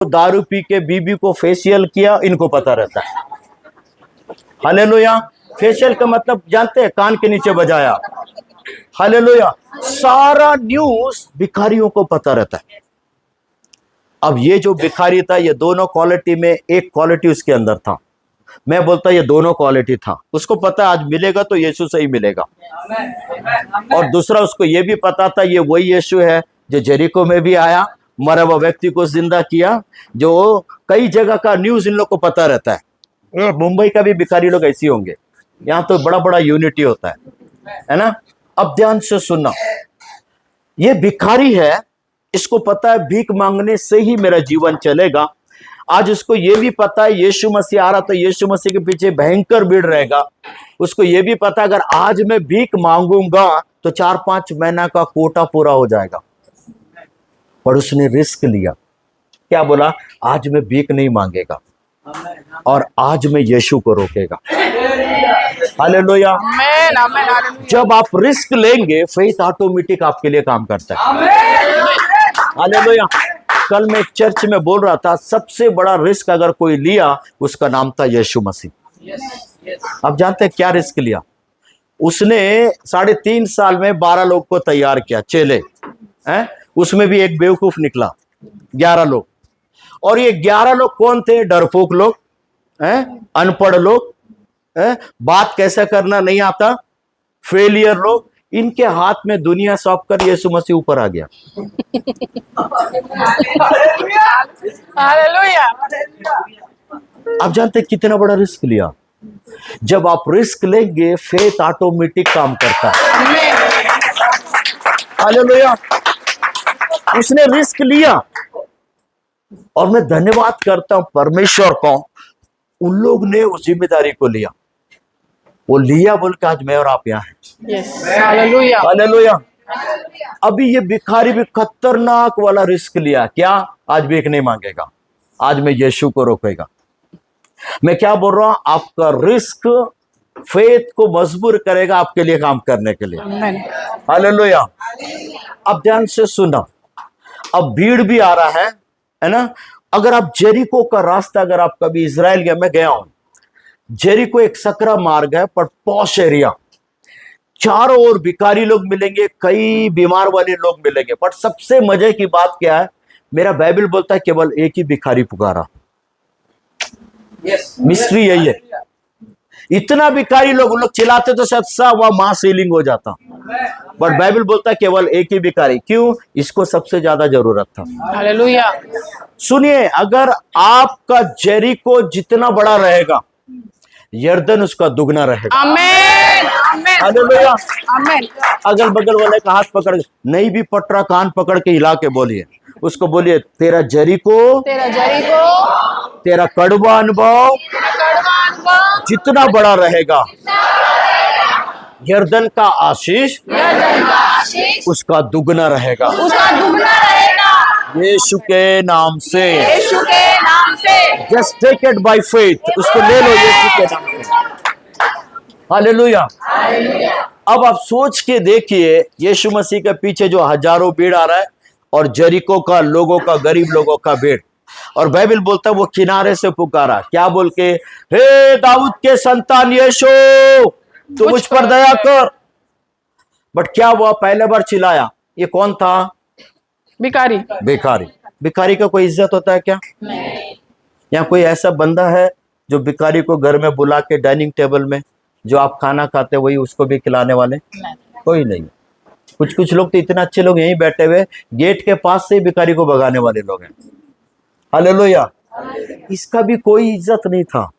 दारू पी के बीबी को फेशियल किया, इनको पता रहता है। हालेलुया। फेशियल का मतलब जानते हैं, कान के नीचे बजाया। हालेलुया। सारा न्यूज भिखारियों को पता रहता है। अब ये जो भिखारी था, ये दोनों क्वालिटी में एक क्वालिटी उसके अंदर था। मैं बोलता ये दोनों क्वालिटी था। उसको पता आज मिलेगा तो यीशु से ही मिलेगा, और दूसरा उसको ये भी पता था ये वही यीशु है जो जेरिको में भी आया, मरा हुआ व्यक्ति को जिंदा किया। जो कई जगह का न्यूज इन लोग को पता रहता है। मुंबई का भी भिखारी लोग ऐसे होंगे, यहाँ तो बड़ा बड़ा यूनिटी होता है ना। अब ध्यान से सुनना, ये भिखारी है, इसको पता है भीख मांगने से ही मेरा जीवन चलेगा। आज उसको ये भी पता है यीशु मसीह आ रहा तो यीशु मसीह के पीछे भयंकर भीड़ रहेगा। उसको ये भी पता है अगर आज मैं भीख मांगूंगा तो 4-5 महीना का कोटा पूरा हो जाएगा। पर उसने रिस्क लिया, क्या बोला, आज मैं भीख नहीं मांगेगा और आज मैं यीशु को रोकेगा। हालेलुया। जब आप रिस्क लेंगे, फेथ ऑटोमेटिक आपके लिए काम करता है। हालेलुया। कल मैं एक चर्च में बोल रहा था, सबसे बड़ा रिस्क अगर कोई लिया उसका नाम था यीशु मसीह। आप जानते हैं क्या रिस्क लिया उसने? 3.5 साल में 12 लोग को तैयार किया, चेले हैं। उसमें भी एक बेवकूफ निकला, 11 लोग। और ये 11 लोग कौन थे? डरपोक लोग हैं, अनपढ़ लोग हैं, बात कैसे करना नहीं आता, फेलियर लोग। इनके हाथ में दुनिया सौंप कर यीशु मसीह ऊपर आ गया। हालेलुया। आप जानते कितना बड़ा रिस्क लिया? जब आप रिस्क लेंगे, फेथ ऑटोमेटिक काम करता है। हालेलुया। उसने रिस्क लिया और मैं धन्यवाद करता हूं परमेश्वर को, उन लोग ने उस जिम्मेदारी को लिया। वो लिया बोल के आज मैं और आप यहाँ हैं। हालेलुया। हालेलुया। अभी ये भिखारी भी खतरनाक वाला रिस्क लिया। क्या? आज भीख नहीं मांगेगा, आज मैं यीशु को रोकेगा। मैं क्या बोल रहा हूं? आपका रिस्क फेथ को मजबूर करेगा आपके लिए काम करने के लिए। हालेलुया। अब ध्यान से सुना, अब भीड़ भी आ रहा है ना। अगर आप जेरिको का रास्ता, अगर आप कभी इजराइल गया, मैं गया हूं, जेरिको एक सकरा मार्ग है पर पॉश एरिया, चारों ओर भिखारी लोग मिलेंगे, कई बीमार वाले लोग मिलेंगे। पर सबसे मजे की बात क्या है, मेरा बाइबल बोलता है केवल एक ही भिखारी पुकारा। मिस्ट्री यही है। इतना भिखारी लोग, उन लोग चिल्लाते तो शायद सब वह मास हीलिंग हो जाता, बट बाइबल बोलता है केवल एक ही भिखारी। क्यों? इसको सबसे ज्यादा जरूरत था। हालेलुया। सुनिए, अगर आपका जेरिको जितना बड़ा रहेगा, यर्दन उसका दुगना रहेगा। आमेन। हालेलुया। आमेन। अगल बगल वाले का हाथ पकड़, नहीं भी पटरा, कान पकड़ के हिला के बोलिए, उसको बोलिए तेरा जेरिको, तेरा कड़वा अनुभव जितना बड़ा रहेगा, यर्दन का आशीष उसका दुगना रहेगा। यीशु के नाम से, just take it by faith, उसको ले लो यीशु के नाम से। हालेलुया। अब आप सोच के देखिए, यीशु मसीह के पीछे जो हजारों भीड़ आ रहा है और जेरिको का लोगों का, गरीब लोगों का भीड़, और बाइबल बोलता है वो किनारे से पुकारा, क्या बोल के? हे दाऊद के संतान यीशु, तू मुझ पर दया कर। बट क्या हुआ? पहले बार चिल्लाया। ये कौन था? भिखारी। भिखारी का कोई इज्जत होता है क्या? यहाँ कोई ऐसा बंदा है जो भिखारी को घर में बुला के डाइनिंग टेबल में जो आप खाना खाते वही उसको भी खिलाने वाले? कोई नहीं। कुछ लोग तो इतने अच्छे लोग यहीं बैठे हुए, गेट के पास से भिखारी को भगाने वाले लोग हैं। हालेलुया। इसका भी कोई इज्जत नहीं था।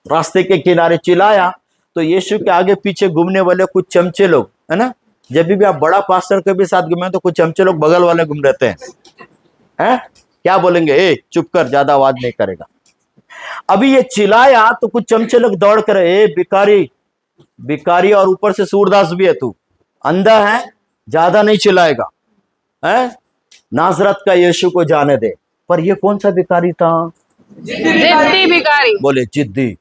रास्ते के किनारे चिल्लाया तो यीशु के आगे पीछे घूमने वाले कुछ चमचे लोग, है ना, जब भी आप बड़ा पास्टर के भी साथ घूमे तो कुछ चमचे लोग बगल वाले घूम रहते हैं। क्या बोलेंगे? ए चुप कर, ज्यादा आवाज नहीं करेगा। अभी ये चिल्लाया तो कुछ चमचे लोग दौड़ कर, ए भिखारी और ऊपर से सूरदास भी है, तू अंधा है, ज्यादा नहीं चिल्लाएगा, है? नाजरत का यीशु को जाने दे। पर ये कौन सा भिखारी था? जिद्दी भिखारी। बोले जिद्दी।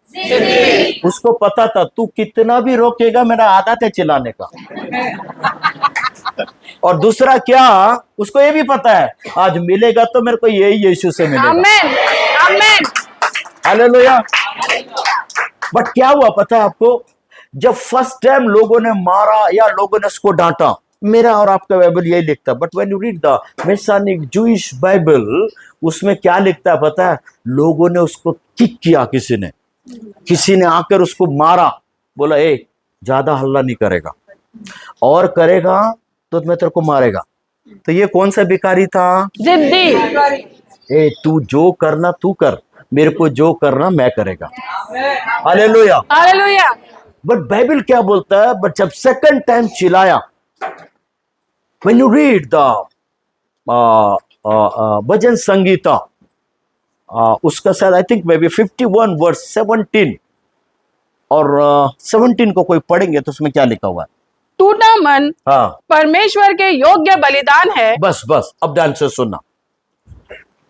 उसको पता था तू कितना भी रोकेगा मेरा आदत है चिल्लाने का। और दूसरा क्या, उसको ये भी पता है आज मिलेगा तो मेरे को यही यीशु से मिलेगा। आमेन आमेन हालेलुया। बट क्या हुआ पता है आपको, जब फर्स्ट टाइम लोगों ने मारा या लोगों ने उसको डांटा, मेरा और आपका बाइबल यही लिखता है, but when you read the messianic Jewish Bible, उसमें क्या लिखता है पता है, लोगों ने उसको किक किया, किसी ने आकर उसको मारा, बोला ए ज्यादा हल्ला नहीं करेगा, और करेगा तो मैं तेरे को मारेगा। तो ये कौन सा भिखारी था? जिद्दी। ए तू जो करना तू कर, मेरे को जो करना मैं करेगा। हालेलुया। हालेलुया। बट बाइबल क्या बोलता है, बट जब सेकंड टाइम चिल्लाया, when you read the Bhajan Sangita, उसका शायद I think may be 51 verse 17 और 17 को कोई पढ़ेंगे तो उसमें क्या लिखा हुआ है? टूटा मन हाँ परमेश्वर के योग्य बलिदान है। बस बस, अब ध्यान से सुनना,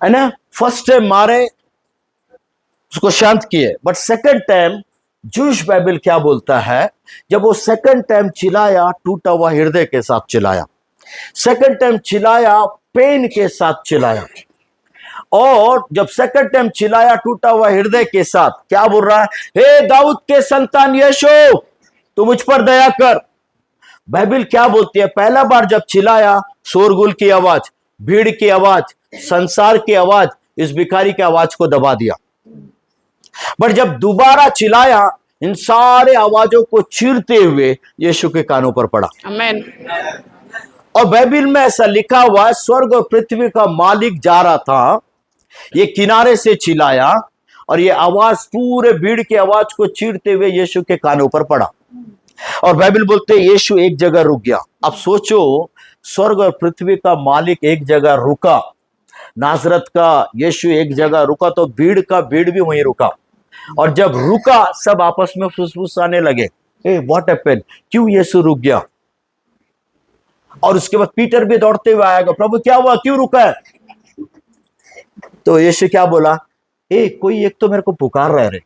है ना। फर्स्ट टाइम मारे, उसको शांत किए, बट सेकंड टाइम जूश बाइबल क्या बोलता है, जब वो सेकंड टाइम चिल्लाया, टूटा हुआ हृदय के साथ चिल्लाया, सेकंड टाइम चिल्लाया, पेन के साथ चिल्लाया, और जब सेकंड टाइम चिल्लाया टूटा हुआ हृदय के साथ, क्या बोल रहा है, हे दाऊद के संतान यीशु तू मुझ पर दया कर। बाइबल क्या बोलती है, पहला बार जब चिल्लाया, शोरगुल की आवाज, भीड़ की आवाज, संसार की आवाज इस भिखारी की आवाज को दबा दिया, बट जब दोबारा चिल्लाया, इन सारे आवाजों को चीरते हुए यीशु के कानों पर पड़ा। आमेन। और बाइबल में ऐसा लिखा हुआ है, स्वर्ग और पृथ्वी का मालिक जा रहा था, ये किनारे से चिल्लाया, और ये आवाज पूरे भीड़ की आवाज को चीरते हुए यीशु के कानों पर पड़ा, और बाइबल बोलते हैं यीशु एक जगह रुक गया। अब सोचो, स्वर्ग और पृथ्वी का मालिक एक जगह रुका, नासरत का यीशु एक जगह रुका, तो भीड़ भी वहीं रुका, और जब रुका सब आपस में फुसफुसाने लगे, ए व्हाट हैपेंड, क्यों यीशु रुक गया? और उसके बाद पीटर भी दौड़ते हुए आएगा, प्रभु क्या हुआ, क्यों रुका है? तो यीशु क्या बोला, ए कोई एक तो मेरे को पुकार रहे रे।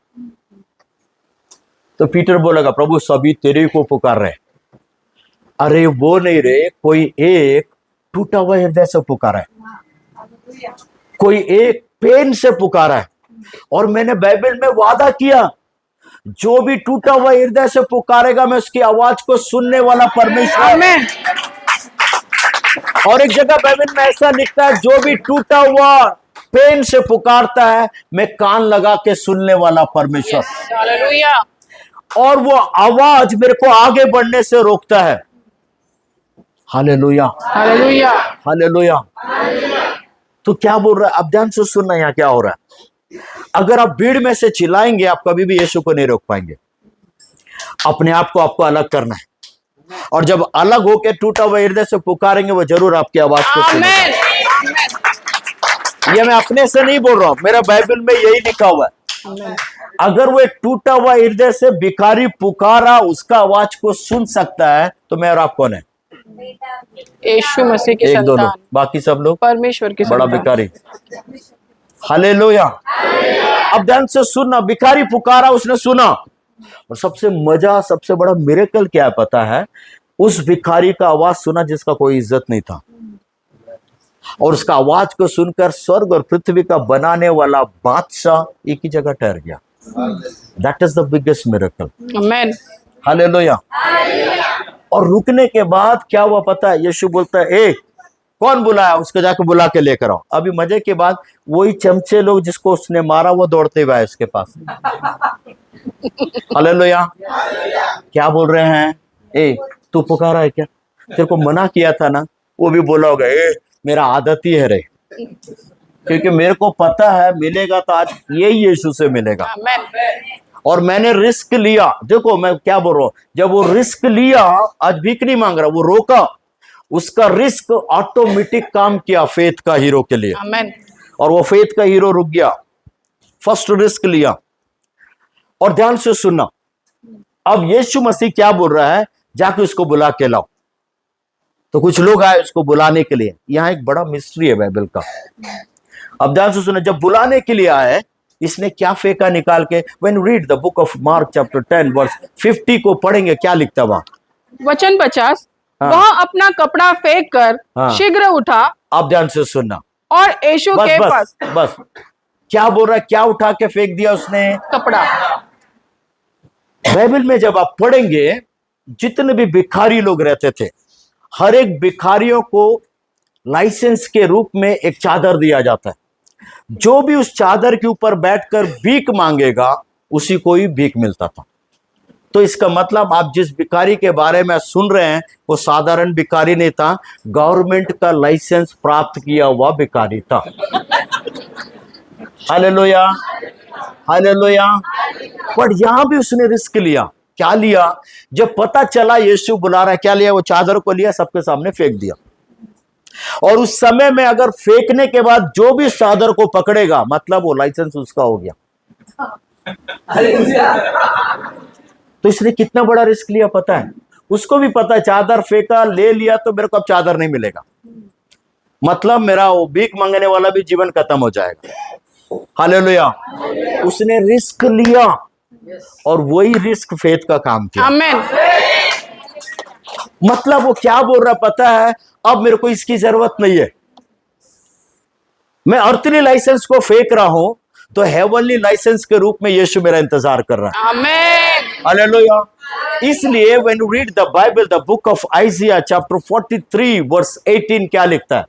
तो पीटर बोलेगा, प्रभु सभी तेरे को पुकार रहे। अरे वो नहीं रे, कोई एक टूटा हुआ हृदय से पुकारा है, कोई एक पेन से पुकारा है, और मैंने बाइबल में वादा किया, जो भी टूटा हुआ हृदय से पुकारेगा मैं उसकी आवाज को सुनने वाला परमेश्वर। आमेन। और एक जगह बाइबल में ऐसा लिखता है, जो भी टूटा हुआ पेन से पुकारता है मैं कान लगा के सुनने वाला परमेश्वर। हालेलुया। और वो आवाज मेरे को आगे बढ़ने से रोकता है। Hallelujah hallelujah. हालेलुया। तो क्या बोल रहा है, अब ध्यान से सुनना यहाँ क्या हो रहा है। अगर आप भीड़ में से चिल्लाएंगे, आप कभी भी यीशु को नहीं रोक पाएंगे। अपने आप को आपको अलग करना है, और जब अलग होकर टूटा हुआ हृदय से पुकारेंगे, वो जरूर आपकी आवाज को सुनेगा। ये मैं अपने से नहीं बोल रहा हूं, मेरा बाइबल में यही लिखा हुआ है। अगर वो एक टूटा हुआ हृदय से भिखारी पुकारा, उसका आवाज को सुन सकता है, तो मैं और आप कौन है? यीशु मसीह की एक दो लोग, संतान, बाकी सब लोग परमेश्वर की बड़ा संतान। भिखारी। हालेलुया। अब ध्यान से सुनना, भिखारी पुकारा, उसने सुना, और सबसे मजा, सबसे बड़ा मिरेकल क्या है पता है, उस भिखारी का आवाज सुना जिसका कोई इज्जत नहीं था, और उसका आवाज को सुनकर स्वर्ग और पृथ्वी का बनाने वाला बादशाह एक ही जगह ठहर गया। That is the biggest miracle. Amen. Hallelujah. और रुकने के बाद क्या हुआ पता है, यीशु बोलता है, ए कौन बुलाया, उसको जाके बुला के लेकर आओ। अभी मजे के बाद वही चमचे लोग जिसको उसने मारा, वो दौड़ते हुए आए उसके पास। हालेलुया। क्या बोल रहे हैं, ए तू पुकारा है क्या, तेरे को मना किया था ना? वो भी बोला होगा, ए मेरा आदत ही है रे, क्योंकि मेरे को पता है मिलेगा तो आज यही यीशु से मिलेगा, आमेन। और मैंने रिस्क लिया। देखो मैं क्या बोल रहा हूं, जब वो रिस्क लिया, आज भीख नहीं मांग रहा, वो रोका, उसका रिस्क ऑटोमेटिक काम किया फेथ का हीरो के लिए, आमेन। और वो फेथ का हीरो रुक गया, फर्स्ट रिस्क लिया। और ध्यान से सुनना, अब यीशु मसीह क्या बोल रहा है, जाके उसको बुला के लाओ। तो कुछ लोग आए उसको बुलाने के लिए। यहां एक बड़ा मिस्ट्री है बाइबल का। अब ध्यान से सुनो, जब बुलाने के लिए आए, इसने क्या फेंका निकाल के। When you read the book of Mark chapter 10 verse 50 को पढ़ेंगे, क्या लिखता वहां? वचन 50 हाँ। वह अपना कपड़ा फेंक कर हाँ। शीघ्र उठा आप ध्यान से सुनना। और यीशु बस के बस पास बस, क्या बोल रहा है? क्या उठा के फेंक दिया उसने? कपड़ा। बाइबल में जब आप पढ़ेंगे, जितने भी भिखारी लोग रहते थे, हर एक भिखारियों को लाइसेंस के रूप में एक चादर दिया जाता है। जो भी उस चादर के ऊपर बैठकर भीख मांगेगा, उसी को ही भीख मिलता था। तो इसका मतलब आप जिस भिखारी के बारे में सुन रहे हैं, वो साधारण भिखारी नहीं था, गवर्नमेंट का लाइसेंस प्राप्त किया हुआ भिखारी था। Hallelujah, hallelujah. पर यहां भी उसने रिस्क लिया। क्या लिया? जब पता चला यीशु बुला रहा है, क्या लिया? वो चादर को लिया, सबके सामने फेंक दिया। और उस समय में अगर फेंकने के बाद जो भी उस चादर को पकड़ेगा, मतलब वो लाइसेंस उसका हो गया। तो इसने कितना बड़ा रिस्क लिया पता है? उसको भी पता है, चादर फेंका, ले लिया तो मेरे को अब चादर नहीं मिलेगा, मतलब मेरा वो भीख मांगने वाला भी जीवन खत्म हो जाएगा। हालेलुया। उसने रिस्क लिया, और वही रिस्क फेथ का काम किया। आमीन। मतलब वो क्या बोल रहा पता है? अब मेरे को इसकी जरूरत नहीं है। मैं अर्थली लाइसेंस को फेंक रहा हूं, तो हेवनली लाइसेंस के रूप में यीशु मेरा इंतजार कर रहा है। आमीन। हालेलुया। इसलिए when you read the Bible, the book of Isaiah chapter 43 verse 18 क्या लिखता है?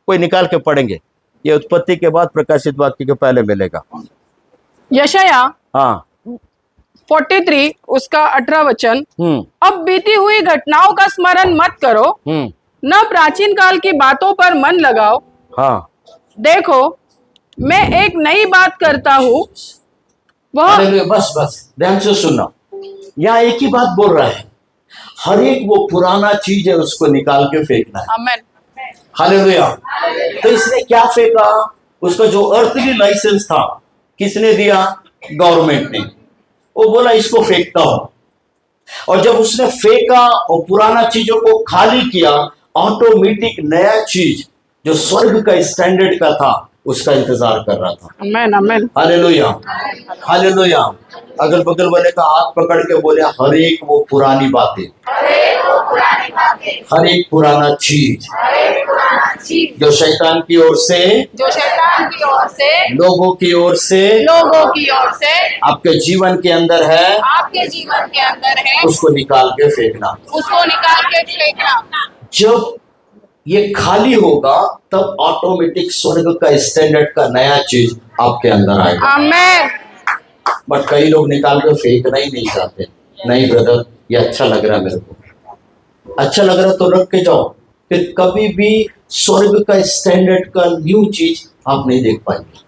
कोई निकाल के पढ़ेंगे। ये उत्पत्ति के बाद प्रकाशित वाक्य के पहले मिलेगा। यशाया हाँ। 43 उसका 18 वचन। अब बीती हुई घटनाओं का स्मरण मत करो, न प्राचीन काल की बातों पर मन लगाओ। हाँ। देखो, मैं एक नई बात करता हूँ, वह हालेलुया। बस बस ध्यान से सुनना। यहाँ एक ही बात बोल रहा है, हर एक वो पुराना चीज है उसको निकाल के फेंकना है। आमीन। हालेलुया। तो इसने क्या फेंका? उसका जो अर्थली लाइसेंस था, किसने दिया? गवर्नमेंट ने। वो बोला इसको फेंकता हूं, और जब उसने फेंका और पुराना चीजों को खाली किया, ऑटोमेटिक नया चीज जो स्वर्ग का स्टैंडर्ड का था, उसका इंतजार कर रहा था। आमीन। आमीन। Hallelujah, hallelujah. अगल बगल वाले का हाथ पकड़ के बोले, हर एक वो पुरानी बातें, हर एक पुराना चीज जो शैतान की ओर से, लोगों की ओर से आपके जीवन के अंदर है, उसको निकाल के फेंकना। जब ये खाली होगा, तब ऑटोमेटिक स्वर्ग का स्टैंडर्ड का नया चीज आपके अंदर आएगा। आमीन। बट कई लोग निकाल के फेंकना ही नहीं चाहते। नहीं ब्रदर, ये अच्छा लग रहा है, मेरे को अच्छा लग रहा तो रख के जाओ, फिर कभी भी स्वर्ग का स्टैंडर्ड का न्यू चीज आप नहीं देख पाएंगे।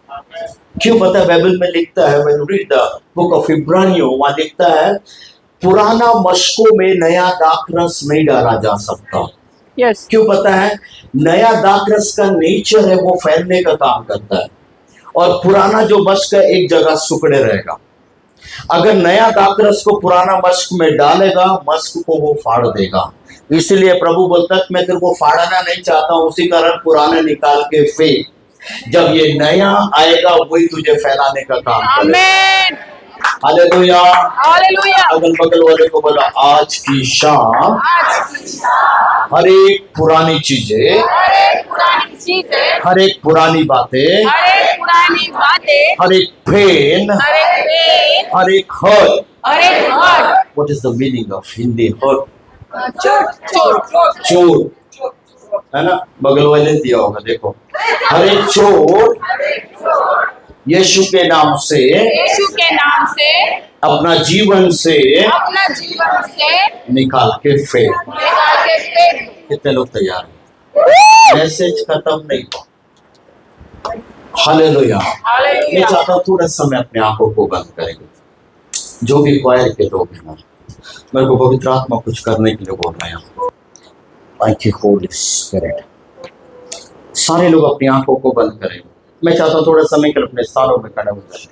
क्यों पता है? बाइबल में लिखता है, when you read the book of Ibranios, वहां लिखता है, पुराना मशकों में नया दाखरस नहीं डाला जा सकता। यस। क्यों पता है? नया दाखरस का नेचर है, वो फैलने का काम करता है, और पुराना जो मश्क है एक जगह सुकड़े रहेगा। अगर नया दाखरस को पुराना मश्क में डालेगा, मश्क को वो फाड़ देगा। इसलिए प्रभु बोलता है, मैं तेरे को फाड़ना नहीं चाहता हूं, उसी कारण पुराना निकाल के फेंक। जब ये नया आएगा, वही तुझे फैलाने का काम करेगा। आमीन। Hallelujah, hallelujah. अगल बगल वाले को बोला, आज की शाम हर एक पुरानी चीजें, हर एक पुरानी बातें, हर एक पेन, हर एक hurt. What is the meaning of Hindi hurt? चोट, है ना? बगल वाले दिया होगा, देखो। हर एक चोट यीशु के नाम से अपना जीवन से निकाल के फेंक। कितने लोग तैयार हैं? मैसेज खत्म नहीं हुआ। हालेलुया। मैं चाहता हूँ थोड़ा समय अपने आंखों को बंद करेंगे। जो भी क्वायर के लोग हैं, मेरे को पवित्र आत्मा कुछ करने के लिए बोल रहे हैं। Thank you Holi spirit. सारे लोग अपनी आंखों को बंद करें। मैं चाहता हूँ थोड़ा समय के लिए अपने स्थानों में खड़े हो जाए।